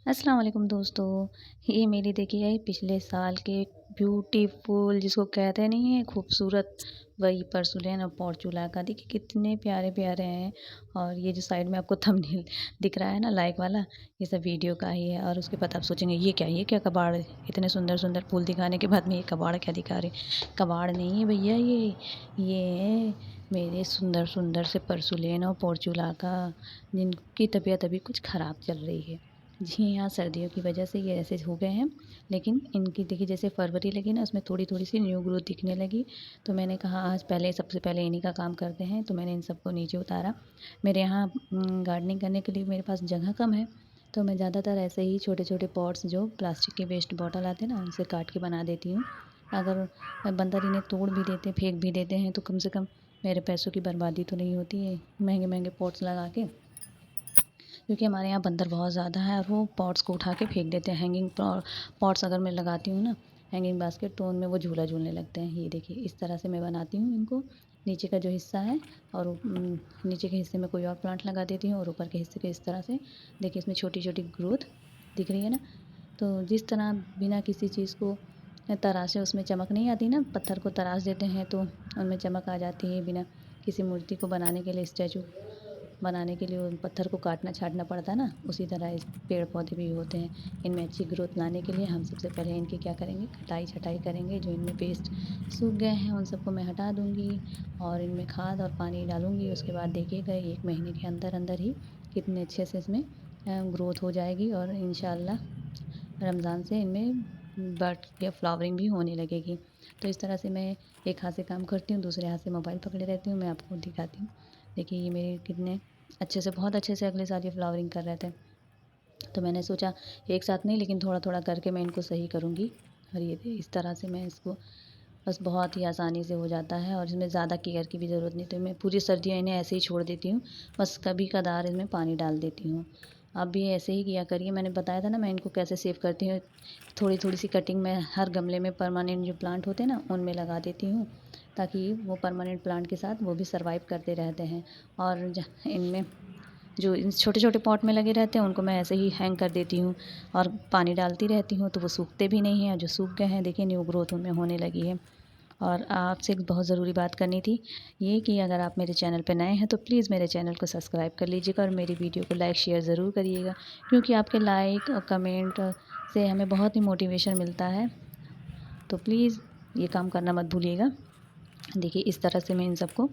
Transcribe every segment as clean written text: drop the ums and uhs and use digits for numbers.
अस्सलाम वालेकुम दोस्तों। ये मेरी देखिए पिछले साल के ब्यूटीफुल जिसको कहते नहीं है खूबसूरत, वही परसुलेन और पॉर्चुला का देखिए कितने प्यारे प्यारे हैं। और ये जो साइड में आपको थंबनेल दिख रहा है ना लाइक वाला, ये सब वीडियो का ही है। और उसके बाद आप सोचेंगे ये क्या कबाड़ है? इतने सुंदर सुंदर फूल दिखाने के बाद में ये कबाड़ क्या दिखा रहे? कबाड़ नहीं है भैया, ये है मेरे सुंदर सुंदर से परसुलेन और पॉर्चुला का, जिनकी तबीयत अभी कुछ ख़राब चल रही है। जी हाँ, सर्दियों की वजह से ये ऐसे हो गए हैं। लेकिन इनकी देखिए जैसे फरवरी लगी ना, उसमें थोड़ी-थोड़ी सी न्यू ग्रोथ दिखने लगी। तो मैंने कहा आज पहले सबसे पहले इन्हीं का काम करते हैं, तो मैंने इन सबको नीचे उतारा। मेरे यहाँ गार्डनिंग करने के लिए मेरे पास जगह कम है, तो मैं ज़्यादातर ऐसे ही छोटे-छोटे पॉट्स जो प्लास्टिक के वेस्ट बॉटल आते हैं ना, उनसे काट के बना देती हूँ। अगर बंदर इन्हें तोड़ भी देते, फेंक भी देते हैं, तो कम से कम मेरे पैसों की बर्बादी तो नहीं होती है महँगे-महँगे पॉट्स लगा के। क्योंकि हमारे यहाँ बंदर बहुत ज़्यादा है और वो पॉट्स को उठा के फेंक देते हैं। हैंगिंग पॉट्स अगर मैं लगाती हूँ ना, हैंगिंग बास्केट, तो उनमें वो झूला झूलने लगते हैं। ये देखिए इस तरह से मैं बनाती हूँ इनको। नीचे का जो हिस्सा है और नीचे के हिस्से में कोई और प्लांट लगा देती हूँ और ऊपर के हिस्से को इस तरह से देखिए इसमें छोटी छोटी ग्रोथ दिख रही है ना। तो जिस तरह बिना किसी चीज़ को तराशे उसमें चमक नहीं आती ना, पत्थर को तराश देते हैं तो उनमें चमक आ जाती है। बिना किसी मूर्ति को बनाने के लिए, स्टैचू बनाने के लिए उन पत्थर को काटना छाँटना पड़ता है ना, उसी तरह इस पेड़ पौधे भी होते हैं। इनमें अच्छी ग्रोथ लाने के लिए हम सबसे पहले इनकी क्या करेंगे, कटाई छटाई करेंगे। जो इनमें वेस्ट सूख गए हैं उन सबको मैं हटा दूँगी और इनमें खाद और पानी डालूँगी। उसके बाद देखिएगा 1 महीने के अंदर अंदर ही कितने अच्छे से इसमें ग्रोथ हो जाएगी और इंशाल्लाह रमज़ान से इनमें बड या फ्लावरिंग भी होने लगेगी। तो इस तरह से मैं एक हाथ से काम करती हूँ, दूसरे हाथ से मोबाइल पकड़े रहती हूँ। मैं आपको दिखाती हूँ। देखिए ये मेरे कितने अच्छे से, बहुत अच्छे से अगले साल ये फ्लावरिंग कर रहे थे। तो मैंने सोचा एक साथ नहीं, लेकिन थोड़ा-थोड़ा करके मैं इनको सही करूँगी। और ये इस तरह से मैं इसको बस बहुत ही आसानी से हो जाता है और इसमें ज़्यादा केयर की भी ज़रूरत नहीं। तो मैं पूरी सर्दियाँ इन्हें ऐसे ही छोड़ देती हूँ। बस कभी-कभार इनमें पानी डाल देती हूँ। आप भी ऐसे ही किया करिए। मैंने बताया था ना मैं इनको कैसे सेव करती हूँ। थोड़ी-थोड़ी सी कटिंग मैं हर गमले में परमानेंट जो प्लांट होते हैं ना, उनमें लगा देती हूँ, ताकि वो परमानेंट प्लांट के साथ वो भी सर्वाइव करते रहते हैं। और इनमें जो इन छोटे-छोटे पॉट में लगे रहते हैं उनको मैं ऐसे ही हैंग कर देती हूँ और पानी डालती रहती हूँ, तो वो सूखते भी नहीं हैं। और जो सूख गए हैं देखिए न्यू ग्रोथ उनमें होने लगी है। और आपसे एक बहुत ज़रूरी बात करनी थी, ये कि अगर आप मेरे चैनल पे नए हैं तो प्लीज़ मेरे चैनल को सब्सक्राइब कर लीजिएगा और मेरी वीडियो को लाइक शेयर ज़रूर करिएगा, क्योंकि आपके लाइक और कमेंट से हमें बहुत ही मोटिवेशन मिलता है। तो प्लीज़ ये काम करना मत भूलिएगा। देखिए इस तरह से मैं इन सबको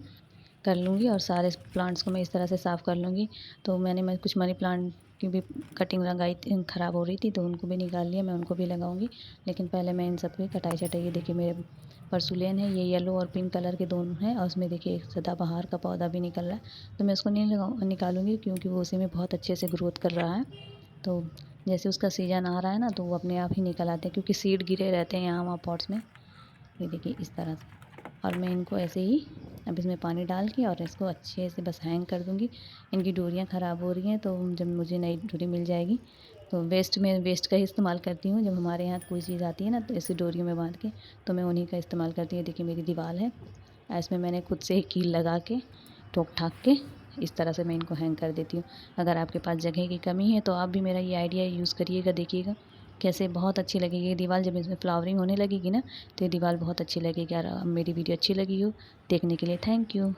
कर लूँगी और सारे प्लांट्स को मैं इस तरह से साफ़ कर लूँगी। तो मैं कुछ मनी प्लांट की भी कटिंग लगाई थी, ख़राब हो रही थी, तो उनको भी निकाल लिया, मैं उनको भी लगाऊँगी। लेकिन पहले मैं इन सब की कटाई-छटाई, ये देखिए मेरे परसुलेन है, ये येलो और पिंक कलर के दोनों हैं और उसमें देखिए एक सदाबहार का पौधा भी निकल रहा है। तो मैं उसको नहीं निकालूँगी, क्योंकि वो उसी में बहुत अच्छे से ग्रोथ कर रहा है। तो जैसे उसका सीज़न आ रहा है ना, तो वो अपने आप ही निकल आते हैं, क्योंकि सीड गिरे रहते हैं यहाँ वहाँ पॉट्स में। ये देखिए इस तरह से। और मैं इनको ऐसे ही अब इसमें पानी डाल के और इसको अच्छे से बस हैंग कर दूँगी। इनकी डोरियाँ ख़राब हो रही हैं, तो जब मुझे नई डोरी मिल जाएगी तो वेस्ट का ही इस्तेमाल करती हूँ। जब हमारे यहाँ कोई चीज़ आती है ना, तो ऐसी डोरियों में बांध के तो मैं उन्हीं का इस्तेमाल करती हूँ। देखिए मेरी दीवार है, इसमें मैंने खुद से ही कील लगा के ठोक-ठाक के इस तरह से मैं इनको हैंग कर देती हूँ। अगर आपके पास जगह की कमी है तो आप भी मेरा ये आइडिया यूज़ करिएगा, देखिएगा कैसे बहुत अच्छी लगेगी ये दीवार। जब इसमें फ्लावरिंग होने लगेगी ना, तो ये दीवार बहुत अच्छी लगेगी। और मेरी वीडियो अच्छी लगी हो देखने के लिए थैंक यू।